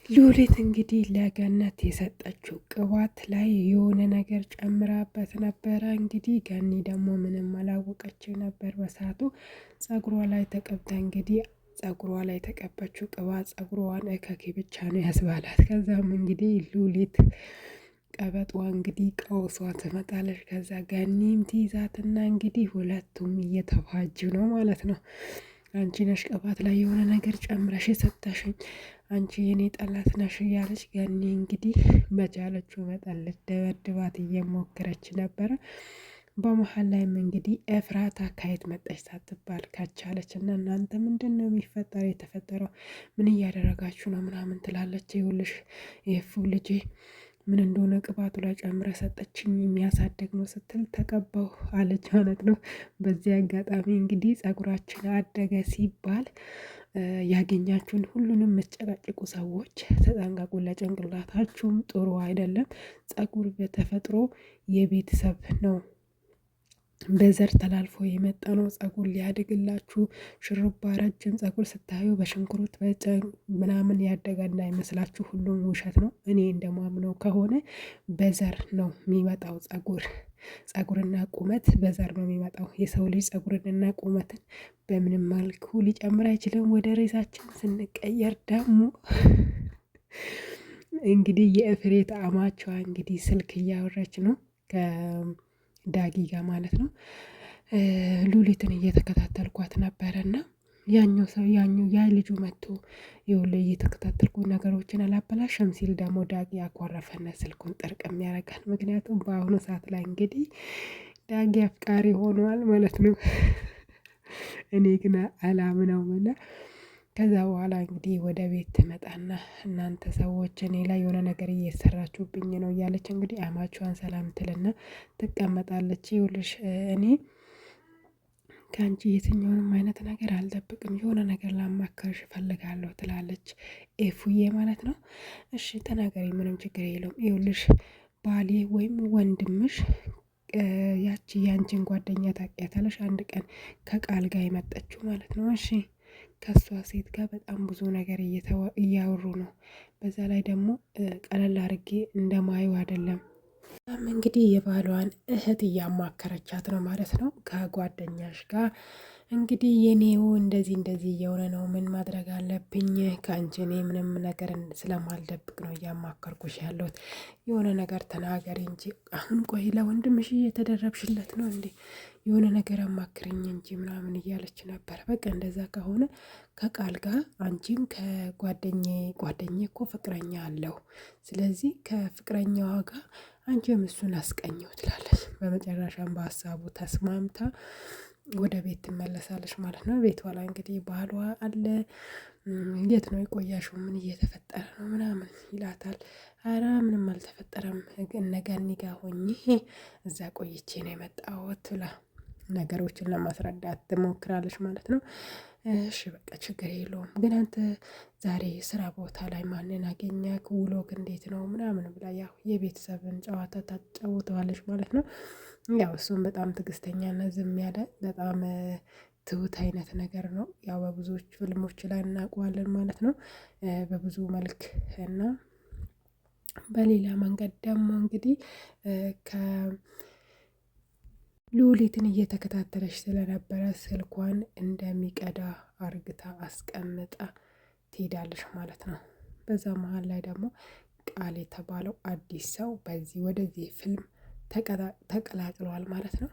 ሉሊት እንግዲህ ለገነት የሰጠችው ቅባት ላይ የሆነ ነገር ጨምራበት ነበረ። እንግዲህ ገኒ ደግሞ ምንም አላወቀችው ነበር በሰዓቱ። ጸጉሯ ላይ ተቀብታ እንግዲህ ጸጉሯ ላይ ተቀባችው ቅባት ጸጉሯን እከኬ ብቻ ነው ያስባላት። ከዛም እንግዲህ ሉሊት ቀበጧ እንግዲህ ቀውሷ ትመጣለች። ከዛ ገኒም ትይዛትና እንግዲህ ሁለቱም እየተፋጁ ነው ማለት ነው። አንቺ ነሽ ቅባት ላይ የሆነ ነገር ጨምረሽ የሰጠሽኝ፣ አንቺ የኔ ጠላት ነሽ እያለች ገኒ እንግዲህ በቻለችው መጠን ልትደበድባት እየሞከረች ነበረ። በመሀል ላይም እንግዲህ ኤፍራታ ከየት መጣች ሳትባል ካቻለች እና እናንተ ምንድን ነው የሚፈጠረው? የተፈጠረው ምን እያደረጋችሁ ነው ምናምን ትላለች። ይኸውልሽ የፉ ልጄ ምን እንደሆነ ቅባቱ ላይ ጨምረ ሰጠችኝ፣ የሚያሳድግ ነው ስትል ተቀባው አለች ማለት ነው። በዚህ አጋጣሚ እንግዲህ ጸጉራችን አደገ ሲባል ያገኛችሁን ሁሉንም የምትጨቃጭቁ ሰዎች ተጠንቀቁ። ለጭንቅላታችሁም ጥሩ አይደለም። ጸጉር በተፈጥሮ የቤተሰብ ነው፣ በዘር ተላልፎ የመጣ ነው። ጸጉር ሊያድግላችሁ ሽሩባ፣ ረጅም ጸጉር ስታዩ በሽንኩርት ምናምን ያደገ እንዳይመስላችሁ፣ ሁሉም ውሸት ነው። እኔ እንደማምነው ከሆነ በዘር ነው የሚመጣው። ጸጉርና ቁመት በዘር ነው የሚመጣው። የሰው ልጅ ጸጉርንና ቁመትን በምንም መልኩ ሊጨምር አይችልም። ወደ ሬሳችን ስንቀየር ደግሞ እንግዲህ የእፍሬት አማቿ እንግዲህ ስልክ እያወራች ነው ከዳጊ ጋር ማለት ነው። ሉሊትን እየተከታተልኳት ነበረና ያ ልጁ መጥቶ ይኸውልህ እየተከታተልኩ ነገሮችን አላበላሸም ሲል ደግሞ ዳጊ ያኮረፈነ ስልኩን ጥርቅም ያደርጋል። ምክንያቱም በአሁኑ ሰዓት ላይ እንግዲህ ዳጊ አፍቃሪ ሆኗል ማለት ነው። እኔ ግን አላምነውም። እና ከዛ በኋላ እንግዲህ ወደ ቤት ትመጣና እናንተ ሰዎች እኔ ላይ የሆነ ነገር እየሰራችሁብኝ ነው እያለች እንግዲህ አማቿን ሰላም ትልና ትቀመጣለች። ይኸውልሽ እኔ ከአንቺ የትኛውንም አይነት ነገር አልጠብቅም፣ የሆነ ነገር ላማከርሽ እፈልጋለሁ ትላለች ኤፉዬ ማለት ነው። እሺ ተናገሪ፣ ምንም ችግር የለውም። ይኸውልሽ ባሌ ወይም ወንድምሽ ያቺ ያንቺን ጓደኛ ታውቂያታለሽ፣ አንድ ቀን ከቃል ጋር የመጠችው ማለት ነው። እሺ ከሷ ሴት ጋር በጣም ብዙ ነገር እያወሩ ነው። በዛ ላይ ደግሞ ቀለል አድርጌ እንደማየው አይደለም። እንግዲህ የባሏን እህት እያማከረቻት ነው ማለት ነው። ከጓደኛሽ ጋር እንግዲህ የኔው እንደዚህ እየሆነ ነው፣ ምን ማድረግ አለብኝ? ከአንቺ እኔ ምንም ነገር ስለማልደብቅ ነው እያማከርኩሽ ያለሁት። የሆነ ነገር ተናገሪ እንጂ አሁን ቆይ ለወንድምሽ እየተደረብሽለት ነው እንዴ? የሆነ ነገር አማክርኝ እንጂ ምናምን እያለች ነበር። በቃ እንደዛ ከሆነ ከቃል ጋር አንቺም ጓደኛ እኮ ፍቅረኛ አለው፣ ስለዚህ ከፍቅረኛዋ ጋር አንቺም እሱን አስቀኘው ትላለች። በመጨረሻም በሀሳቡ ተስማምታ ወደ ቤት ትመለሳለች ማለት ነው። ቤቷ ላይ እንግዲህ ባሏ አለ። የት ነው የቆያሽው? ምን እየተፈጠረ ነው ምናምን ይላታል። አረ ምንም አልተፈጠረም፣ እነ ገኒ ጋ ሆኜ እዛ ቆይቼ ነው የመጣሁት ብላ ነገሮችን ለማስረዳት ትሞክራለች ማለት ነው። እሺ በቃ ችግር የለውም፣ ግን አንተ ዛሬ ስራ ቦታ ላይ ማንን አገኘህ? ውሎክ እንዴት ነው ምናምን ብላ ያው የቤተሰብን ጨዋታ ታጫውተዋለች ማለት ነው። ያው እሱም በጣም ትዕግስተኛና ዝም ያለ በጣም ትሁት አይነት ነገር ነው። ያው በብዙዎች ፊልሞች ላይ እናውቀዋለን ማለት ነው በብዙ መልክ እና በሌላ መንገድ ደግሞ እንግዲህ ሉሊትን እየተከታተለች ስለነበረ ስልኳን እንደሚቀዳ አርግታ አስቀምጣ ትሄዳለች ማለት ነው። በዛ መሀል ላይ ደግሞ ቃል የተባለው አዲስ ሰው ወደዚህ ፊልም ተቀላቅለዋል ማለት ነው።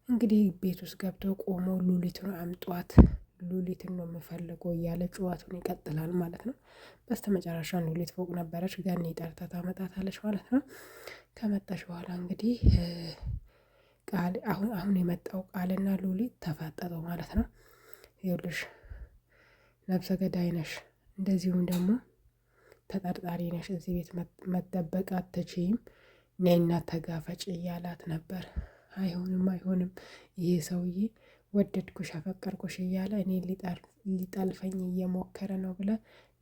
እንግዲህ ቤት ውስጥ ገብቶ ቆሞ ሉሊትን አምጧት፣ ሉሊትን ነው የምፈልገው እያለ ጨዋቱን ይቀጥላል ማለት ነው። በስተመጨረሻ ሉሊት ፎቅ ነበረች፣ ገኒ ጠርታ ታመጣታለች ማለት ነው። ከመጣች በኋላ እንግዲህ ቃል አሁን የመጣው ቃልና ሉሊት ተፋጠጡ ማለት ነው። ይኸውልሽ ነፍሰ ገዳይ ነሽ፣ እንደዚሁም ደግሞ ተጠርጣሪ ነሽ፣ እዚህ ቤት መደበቅ አትችይም፣ ነይና ተጋፈጭ እያላት ነበር። አይሆንም ይሄ ሰውዬ ወደድኩሽ አፈቀርኩሽ እያለ እኔ ሊጠልፈኝ እየሞከረ ነው ብለ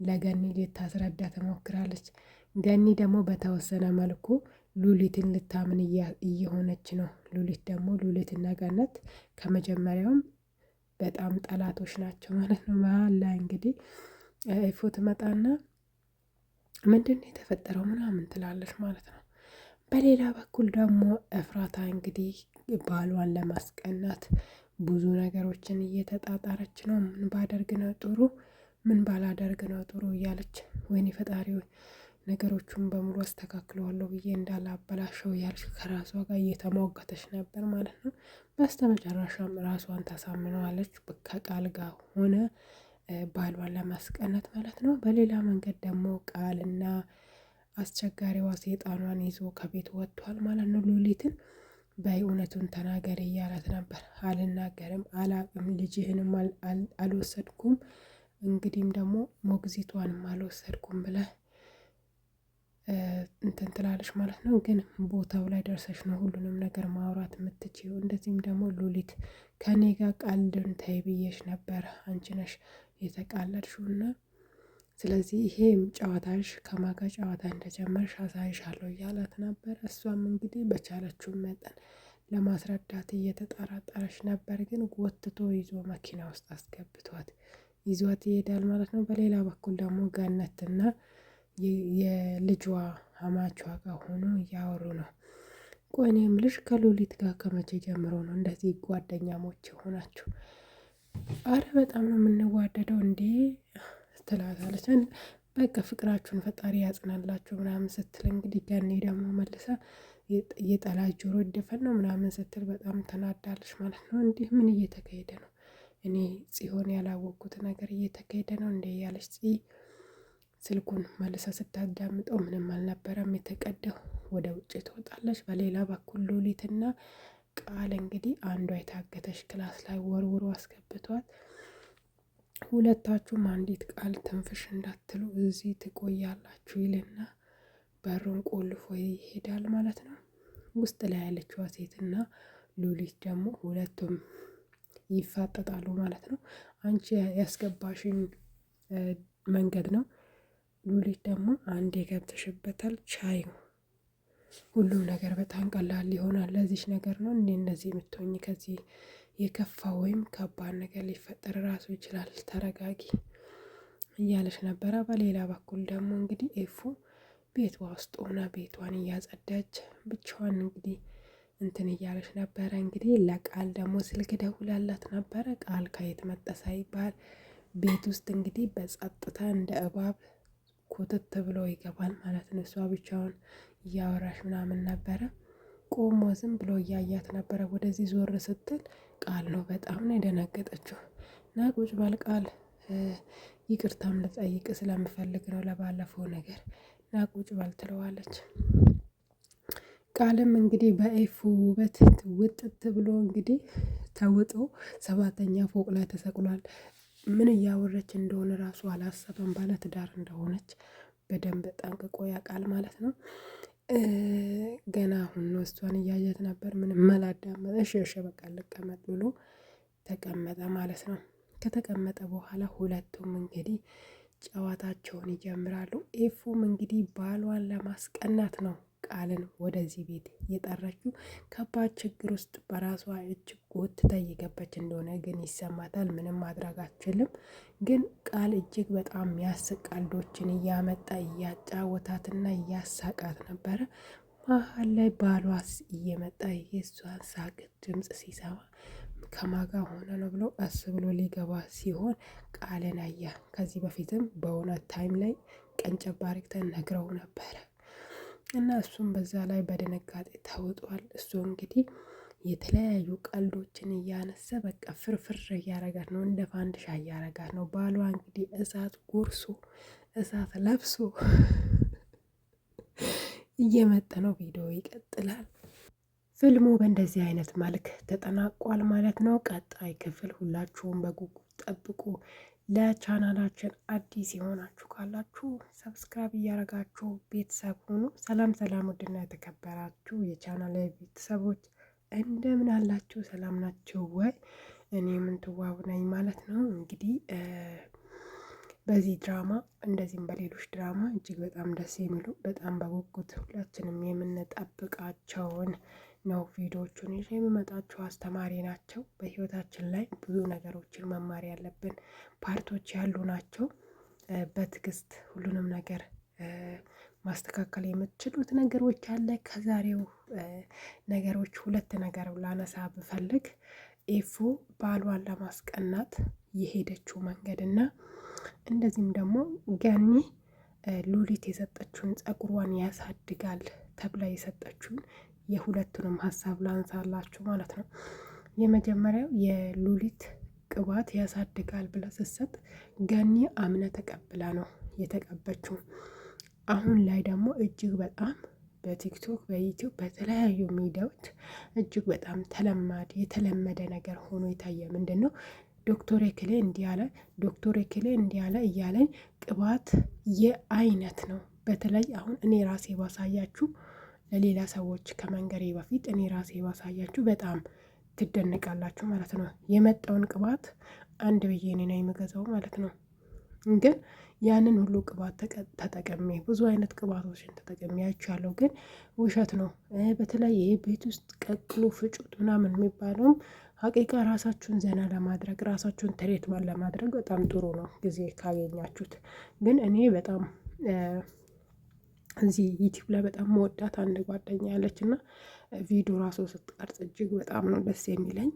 ለገኒ ልታስረዳ ትሞክራለች። ገኒ ደግሞ በተወሰነ መልኩ ሉሊትን ልታምን እየሆነች ነው። ሉሊት ደግሞ ሉሊትና ገነት ከመጀመሪያውም በጣም ጠላቶች ናቸው ማለት ነው። መሀል ላይ እንግዲህ ኤፉ ትመጣና ምንድን ነው የተፈጠረው ምናምን ትላለች ማለት ነው። በሌላ በኩል ደግሞ ኤፍራታ እንግዲህ ባሏን ለማስቀናት ብዙ ነገሮችን እየተጣጣረች ነው። ምን ባደርግ ነው ጥሩ፣ ምን ባላደርግ ነው ጥሩ እያለች ወይኔ ፈጣሪ ነገሮቹን በሙሉ አስተካክለዋለሁ ብዬ እንዳላበላሸው እያለች ከራሷ ጋር እየተሟገተች ነበር ማለት ነው። በስተ መጨረሻም ራሷን ታሳምነዋለች ከቃል ጋር ሆነ ባሏን ለማስቀናት ማለት ነው። በሌላ መንገድ ደግሞ ቃልና አስቸጋሪዋ ሴጣኗን ይዞ ከቤት ወጥቷል ማለት ነው። ሉሊትን በይ እውነቱን ተናገር እያላት ነበር። አልናገርም፣ አላቅም፣ ልጅህንም አልወሰድኩም፣ እንግዲህም ደግሞ ሞግዚቷንም አልወሰድኩም ብለህ እንትን ትላለች ማለት ነው። ግን ቦታው ላይ ደርሰሽ ነው ሁሉንም ነገር ማውራት የምትችይው። እንደዚህም ደግሞ ሉሊት ከኔ ጋር ቀልድን ተይ ብዬሽ ነበር፣ አንቺ ነሽ የተቃለድሽውና ስለዚህ ይሄም ጨዋታሽ ከማጋ ጨዋታ እንደጀመርሽ አሳይሻለሁ እያላት ነበር። እሷም እንግዲህ በቻለችው መጠን ለማስረዳት እየተጠራጠረች ነበር። ግን ጎትቶ ይዞ መኪና ውስጥ አስገብቷት ይዟት ይሄዳል ማለት ነው። በሌላ በኩል ደግሞ ገነትና የልጇ አማቿ ጋር ሆኖ እያወሩ ነው። ቆይ እኔ የምልሽ ከሉሊት ጋር ከመቼ ጀምሮ ነው እንደዚህ ጓደኛሞች የሆናችሁ? አረ በጣም ነው የምንዋደደው እንዴ ትላታለች። በቃ ፍቅራችሁን ፈጣሪ ያጽናላችሁ ምናምን ስትል እንግዲህ ገኒ ደግሞ መልሳ የጠላት ጆሮ ይደፈን ነው ምናምን ስትል በጣም ተናዳለች ማለት ነው። እንዲህ ምን እየተካሄደ ነው? እኔ ጽዮን ያላወቅኩት ነገር እየተካሄደ ነው እንዴ እያለች ስልኩን መልሳ ስታዳምጠው ምንም አልነበረም የተቀደው። ወደ ውጭ ትወጣለች። በሌላ በኩል ሉሊትና ቃል እንግዲህ አንዷ የታገተች ክላስ ላይ ወርውሮ አስገብቷት ሁለታችሁም አንዲት ቃል ትንፍሽ እንዳትሉ እዚህ ትቆያላችሁ ይልና በሩን ቆልፎ ይሄዳል ማለት ነው። ውስጥ ላይ ያለችዋ ሴትና ሉሊት ደግሞ ሁለቱም ይፋጠጣሉ ማለት ነው። አንቺ ያስገባሽኝ መንገድ ነው፣ ሉሊት ደግሞ አንዴ ገብተሽበታል፣ ቻዩ ሁሉም ነገር በጣም ቀላል ይሆናል። ለዚች ነገር ነው እንዴ እንደዚህ የምትሆኝ? ከዚህ የከፋ ወይም ከባድ ነገር ሊፈጠር ራሱ ይችላል፣ ተረጋጊ እያለች ነበረ። በሌላ በኩል ደግሞ እንግዲህ ኤፉ ቤቷ ውስጥ ሆና ቤቷን እያጸዳች ብቻዋን እንግዲህ እንትን እያለች ነበረ። እንግዲህ ለቃል ደግሞ ስልክ ደውላላት ነበረ። ቃል ከየት መጣ ሳይባል ቤት ውስጥ እንግዲህ በጸጥታ እንደ እባብ ኮተት ብሎ ይገባል ማለት ነው። እሷ ብቻውን እያወራሽ ምናምን ነበረ። ቆሞ ዝም ብሎ እያያት ነበረ። ወደዚህ ዞር ስትል ቃል ነው በጣም ነው የደነገጠችው። እና ቁጭ በል ቃል ይቅርታም ልጠይቅ ስለምፈልግ ነው ለባለፈው ነገር እና ቁጭ በል ትለዋለች። ቃልም እንግዲህ በኤፉ ውበት ውጥት ብሎ እንግዲህ ተውጦ 7ኛ ፎቅ ላይ ተሰቅሏል። ምን እያወረች እንደሆነ ራሱ አላሰበም። ባለ ትዳር እንደሆነች በደንብ ጠንቅቆ ያውቃል ማለት ነው። ገና አሁን ነው እሷን እያየት ነበር። ምንም መላዳመጠ እሺ በቃ ልቀመጥ ብሎ ተቀመጠ ማለት ነው። ከተቀመጠ በኋላ ሁለቱም እንግዲህ ጨዋታቸውን ይጀምራሉ። ኤፉም እንግዲህ ባሏን ለማስቀናት ነው ቃልን ወደዚህ ቤት የጠራችው። ከባድ ችግር ውስጥ በራሷ እጅ ጎትታ እየገባች እንደሆነ ግን ይሰማታል። ምንም ማድረግ አትችልም። ግን ቃል እጅግ በጣም የሚያስቅ ቀልዶችን እያመጣ እያጫወታትና እያሳቃት ነበረ። መሀል ላይ ባሏስ እየመጣ የእሷን ሳቅ ድምፅ ሲሰማ ከማጋ ሆነ ነው ብሎ ቀስ ብሎ ሊገባ ሲሆን ቃልን አያ። ከዚህ በፊትም በእውነት ታይም ላይ ቀንጨብ አድርገን ነግረው ነበረ እና እሱም በዛ ላይ በድንጋጤ ተውጧል። እሱ እንግዲህ የተለያዩ ቀልዶችን እያነሳ በቃ ፍርፍር እያረጋት ነው፣ እንደ ፋንድሻ እያረጋት ነው። ባሏ እንግዲህ እሳት ጎርሶ እሳት ለብሶ እየመጣ ነው። ቪዲዮ ይቀጥላል። ፊልሙ በእንደዚህ አይነት መልክ ተጠናቋል ማለት ነው። ቀጣይ ክፍል ሁላችሁም በጉጉት ጠብቁ። ለቻናላችን አዲስ የሆናችሁ ካላችሁ ሰብስክራይብ እያረጋችሁ ቤተሰብ ሁኑ። ሰላም ሰላም፣ ውድና የተከበራችሁ የቻናል ቤተሰቦች እንደምን አላችሁ? ሰላም ናችሁ ወይ? እኔ ምንትዋብ ነኝ ማለት ነው። እንግዲህ በዚህ ድራማ እንደዚህም በሌሎች ድራማ እጅግ በጣም ደስ የሚሉ በጣም በጉጉት ሁላችንም የምንጠብቃቸውን ነው ቪዲዮዎቹን ይዤ የምመጣቸው። አስተማሪ ናቸው። በህይወታችን ላይ ብዙ ነገሮችን መማር ያለብን ፓርቶች ያሉ ናቸው። በትዕግስት ሁሉንም ነገር ማስተካከል የምትችሉት ነገሮች አለ። ከዛሬው ነገሮች ሁለት ነገር ላነሳ ብፈልግ ኤፉ ባሏን ለማስቀናት የሄደችው መንገድ እና እንደዚህም ደግሞ ገኒ ሉሊት የሰጠችውን ጸጉሯን ያሳድጋል ተብላ የሰጠችውን የሁለቱንም ሀሳብ ላንሳላችሁ ማለት ነው። የመጀመሪያው የሉሊት ቅባት ያሳድጋል ብላ ስትሰጥ ገኒ አምነ ተቀብላ ነው የተቀበችው። አሁን ላይ ደግሞ እጅግ በጣም በቲክቶክ በዩቲዩብ በተለያዩ ሚዲያዎች እጅግ በጣም የተለመደ ነገር ሆኖ የታየ ምንድን ነው ዶክተር ኤክሌ እንዲያለ ዶክተር ኤክሌ እንዲያለ እያለኝ ቅባት የአይነት ነው። በተለይ አሁን እኔ ራሴ ባሳያችሁ ለሌላ ሰዎች ከመንገሬ በፊት እኔ ራሴ ባሳያችሁ በጣም ትደነቃላችሁ ማለት ነው። የመጣውን ቅባት አንድ ብዬ እኔ ነው የምገዛው ማለት ነው። ግን ያንን ሁሉ ቅባት ተጠቀሜ ብዙ አይነት ቅባቶችን ተጠቀሜ አይቻለሁ። ግን ውሸት ነው። በተለይ ይሄ ቤት ውስጥ ቀቅሎ ፍጩት ምናምን የሚባለውም ሀቂቃ ራሳችሁን ዘና ለማድረግ ራሳችሁን ትሬትመንት ለማድረግ በጣም ጥሩ ነው ጊዜ ካገኛችሁት። ግን እኔ በጣም እዚህ ዩቲዩብ ላይ በጣም መወዳት አንድ ጓደኛ ያለች እና ቪዲዮ ራሱ ስትቀርጽ እጅግ በጣም ነው ደስ የሚለኝ።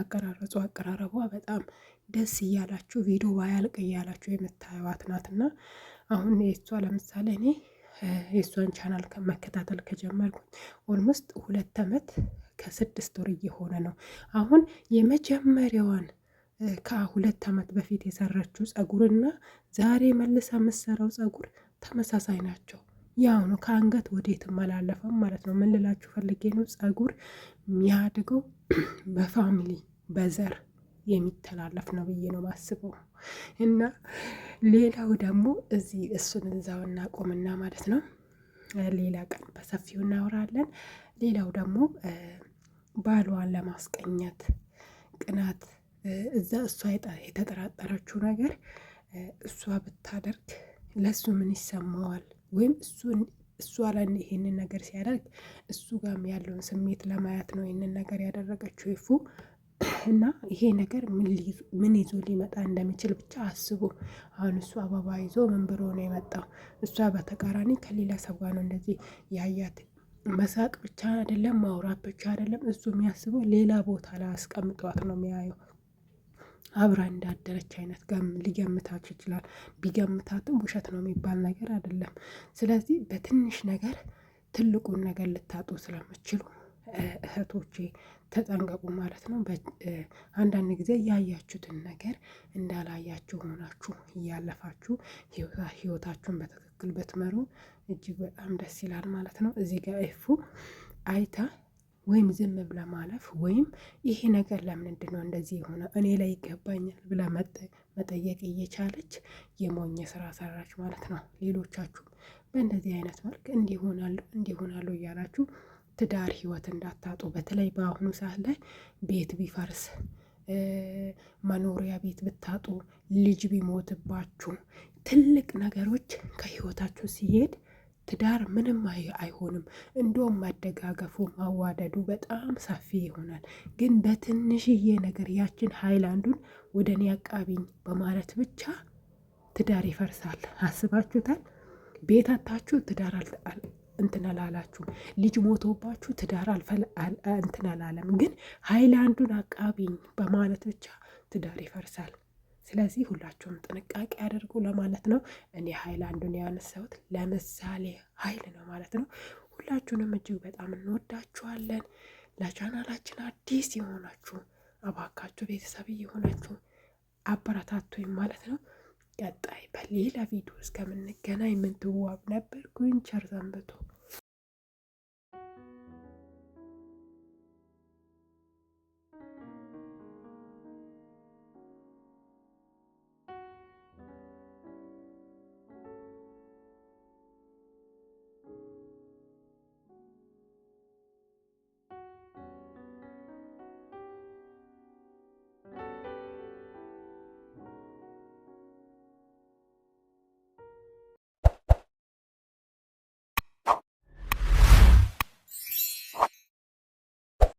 አቀራረቧ በጣም ደስ እያላችሁ ቪዲዮ ባያልቅ እያላችሁ የምታዩዋት ናት። እና አሁን የእሷ ለምሳሌ እኔ የእሷን ቻናል መከታተል ከጀመርኩኝ ኦልሞስት 2 ዓመት ከ6 ወር እየሆነ ነው። አሁን የመጀመሪያዋን ከ2 ዓመት በፊት የሰራችው ጸጉርና ዛሬ መልሳ የምትሰራው ጸጉር ተመሳሳይ ናቸው። ያው ነው ከአንገት ወዴትም አላለፈም ማለት ነው። ምን ልላችሁ ፈልጌ ነው ጸጉር የሚያድገው በፋሚሊ በዘር የሚተላለፍ ነው ብዬ ነው ማስበው። እና ሌላው ደግሞ እዚህ እሱን እዛው እናቆምና ማለት ነው ሌላ ቀን በሰፊው እናወራለን። ሌላው ደግሞ ባሏን ለማስቀኘት ቅናት እዛ እሷ የተጠራጠረችው ነገር እሷ ብታደርግ ለሱ ምን ይሰማዋል ወይም እሷ ላይ ይሄንን ነገር ሲያደርግ እሱ ጋርም ያለውን ስሜት ለማየት ነው ይሄንን ነገር ያደረገችው ይፉ። እና ይሄ ነገር ምን ይዞ ሊመጣ እንደሚችል ብቻ አስቡ። አሁን እሱ አበባ ይዞ ምን ብሎ ነው የመጣው? እሷ በተቃራኒ ከሌላ ሰው ጋር ነው እንደዚህ ያያት። መሳቅ ብቻ አይደለም ማውራት ብቻ አይደለም፣ እሱ የሚያስበው ሌላ ቦታ ላይ አስቀምጧት ነው የሚያየው። አብራ እንዳደረች አይነት ሊገምታችሁ ይችላል። ቢገምታትም ውሸት ነው የሚባል ነገር አይደለም። ስለዚህ በትንሽ ነገር ትልቁን ነገር ልታጡ ስለምችሉ እህቶቼ ተጠንቀቁ ማለት ነው። አንዳንድ ጊዜ ያያችሁትን ነገር እንዳላያችሁ ሆናችሁ እያለፋችሁ ህይወታችሁን በትክክል ብትመሩ እጅግ በጣም ደስ ይላል ማለት ነው። እዚህ ጋር ኤፉ አይታ ወይም ዝም ብላ ማለፍ ወይም ይሄ ነገር ለምንድን ነው እንደዚህ የሆነ እኔ ላይ ይገባኛል ብላ መጠየቅ እየቻለች የሞኝ ስራ ሰራች ማለት ነው። ሌሎቻችሁም በእንደዚህ አይነት መልክ እንዲሆናሉ እያላችሁ ትዳር ህይወት እንዳታጡ። በተለይ በአሁኑ ሰዓት ላይ ቤት ቢፈርስ መኖሪያ ቤት ብታጡ ልጅ ቢሞትባችሁ ትልቅ ነገሮች ከህይወታችሁ ሲሄድ ትዳር ምንም አይሆንም። እንደውም መደጋገፉ ማዋደዱ በጣም ሰፊ ይሆናል። ግን በትንሽዬ ነገር ያችን ሃይላንዱን ወደ እኔ አቃቢኝ በማለት ብቻ ትዳር ይፈርሳል። አስባችሁታል? ቤት አታችሁ ትዳር እንትን አላላችሁም። ልጅ ሞቶባችሁ ትዳር እንትን አላለም። ግን ሃይላንዱን አቃቢኝ በማለት ብቻ ትዳር ይፈርሳል። ስለዚህ ሁላችሁም ጥንቃቄ አድርጉ ለማለት ነው። እኔ ሃይላንዱን ያነሳሁት ለምሳሌ ኃይል ነው ማለት ነው። ሁላችሁንም እጅግ በጣም እንወዳችኋለን። ለቻናላችን አዲስ የሆናችሁ እባካችሁ ቤተሰብ የሆናችሁ አበረታቱኝ ማለት ነው። ቀጣይ በሌላ ቪዲዮ እስከምንገናኝ ምንትዋብ ነበርኩኝ። ቸር ሰንብቱ።